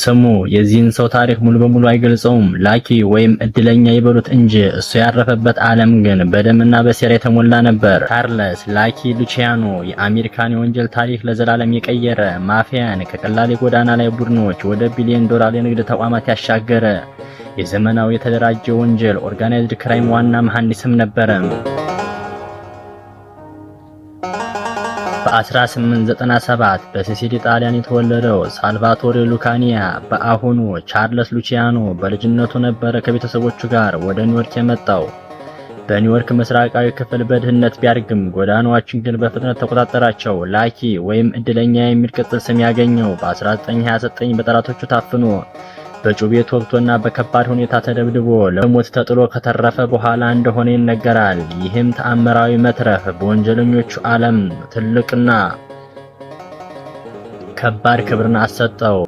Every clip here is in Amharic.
ስሙ የዚህን ሰው ታሪክ ሙሉ በሙሉ አይገልጸውም። ላኪ ወይም እድለኛ ይበሉት እንጂ እሱ ያረፈበት ዓለም ግን በደምና በሴራ የተሞላ ነበር። ካርለስ ላኪ ሉቺያኖ የአሜሪካን የወንጀል ታሪክ ለዘላለም የቀየረ፣ ማፊያን ከቀላል የጎዳና ላይ ቡድኖች ወደ ቢሊዮን ዶላር የንግድ ተቋማት ያሻገረ፣ የዘመናዊ የተደራጀ ወንጀል ኦርጋናይዝድ ክራይም ዋና መሐንዲስም ነበረ። በ1897 በሲሲሊ ጣሊያን የተወለደው ሳልቫቶሬ ሉካኒያ በአሁኑ ቻርለስ ሉቺያኖ በልጅነቱ ነበረ ከቤተሰቦቹ ጋር ወደ ኒውዮርክ የመጣው። በኒውዮርክ ምስራቃዊ ክፍል በድህነት ቢያድግም ጎዳናዎችን ግን በፍጥነት ተቆጣጠራቸው። ላኪ ወይም እድለኛ የሚል ቅጽል ስም ያገኘው በ1929 በጠላቶቹ ታፍኖ በጩቤ ተወግቶና በከባድ ሁኔታ ተደብድቦ ለሞት ተጥሎ ከተረፈ በኋላ እንደሆነ ይነገራል። ይህም ተአምራዊ መትረፍ በወንጀለኞቹ ዓለም ትልቅና ከባድ ክብርን አሰጠው።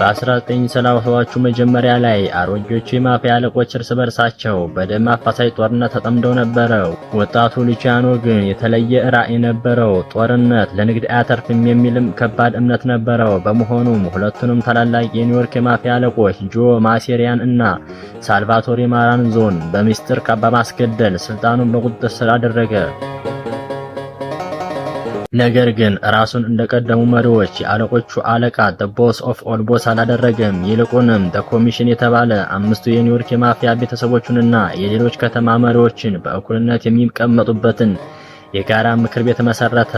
በ1930ዎቹ መጀመሪያ ላይ አሮጌዎቹ የማፊያ አለቆች እርስ በርሳቸው በደም አፋሳሽ ጦርነት ተጠምደው ነበረ። ወጣቱ ሉቺያኖ ግን የተለየ ራዕይ ነበረው። ጦርነት ለንግድ አያተርፍም የሚልም ከባድ እምነት ነበረው። በመሆኑም ሁለቱንም ታላላቅ የኒውዮርክ የማፊያ አለቆች ጆ ማሴሪያን እና ሳልቫቶሬ ማራንዞን በሚስጥር በማስገደል ስልጣኑን በቁጥጥር ስር አደረገ። ነገር ግን ራሱን እንደቀደሙ መሪዎች የአለቆቹ አለቃ the boss of all boss አላደረገም። ይልቁንም the commission የተባለ አምስቱ የኒውዮርክ የማፊያ ቤተሰቦቹንና የሌሎች ከተማ መሪዎችን በእኩልነት የሚቀመጡበትን የጋራ ምክር ቤት መሰረተ።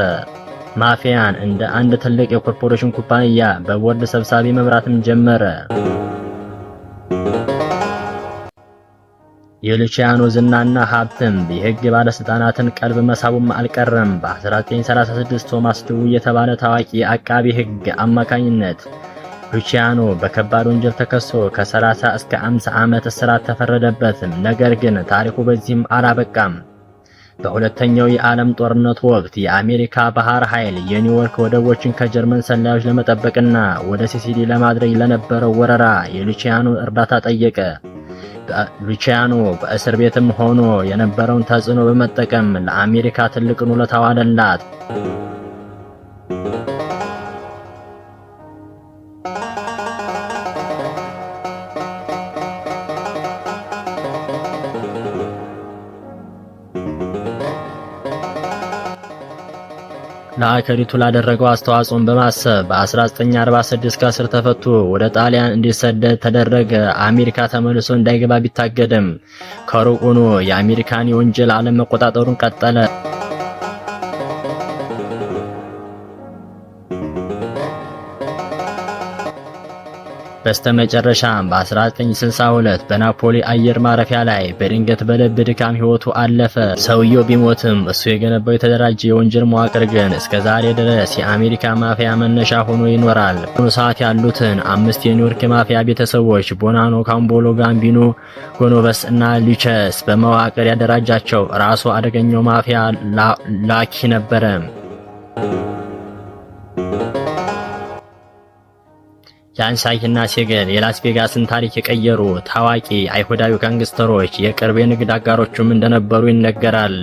ማፊያን እንደ አንድ ትልቅ የኮርፖሬሽን ኩባንያ በቦርድ ሰብሳቢ መምራትም ጀመረ። የሉቺያኖ ዝናና ሀብትም የህግ ባለስልጣናትን ቀልብ መሳቡም አልቀረም። በ1936 ቶማስ ድው የተባለ ታዋቂ የአቃቢ ህግ አማካኝነት ሉቺያኖ በከባድ ወንጀል ተከሶ ከ30 እስከ 50 ዓመት እስራት ተፈረደበትም። ነገር ግን ታሪኩ በዚህም አላበቃም። በሁለተኛው የዓለም ጦርነት ወቅት የአሜሪካ ባህር ኃይል የኒውዮርክ ወደቦችን ከጀርመን ሰላዮች ለመጠበቅና ወደ ሲሲሊ ለማድረግ ለነበረው ወረራ የሉቺያኖ እርዳታ ጠየቀ። ሉቺያኖ በእስር ቤትም ሆኖ የነበረውን ተጽዕኖ በመጠቀም ለአሜሪካ ትልቅን ውለታ ዋለላት። ለአገሪቱ ላደረገው አስተዋጽኦን በማሰብ በ1946 ከእስር ተፈቶ ወደ ጣሊያን እንዲሰደድ ተደረገ። አሜሪካ ተመልሶ እንዳይገባ ቢታገድም ከሩቅ ሆኖ የአሜሪካን የወንጀል ዓለም መቆጣጠሩን ቀጠለ። በስተመጨረሻም በ1962 በናፖሊ አየር ማረፊያ ላይ በድንገት በልብ ድካም ህይወቱ አለፈ። ሰውየው ቢሞትም እሱ የገነባው የተደራጀ የወንጀል መዋቅር ግን እስከ ዛሬ ድረስ የአሜሪካ ማፊያ መነሻ ሆኖ ይኖራል። በአሁኑ ሰዓት ያሉትን 5 የኒውዮርክ ማፊያ ቤተሰቦች ቦናኖ፣ ካምቦሎ፣ ጋምቢኖ፣ ጎኖቨስ እና ሉቸስ በመዋቅር ያደራጃቸው ራሱ አደገኛው ማፊያ ላኪ ነበረ። ጃንሳይና ሴገል የላስ ቬጋስን ታሪክ የቀየሩ ታዋቂ አይሁዳዊ ጋንግስተሮች የቅርብ የንግድ አጋሮቹም እንደነበሩ ይነገራል።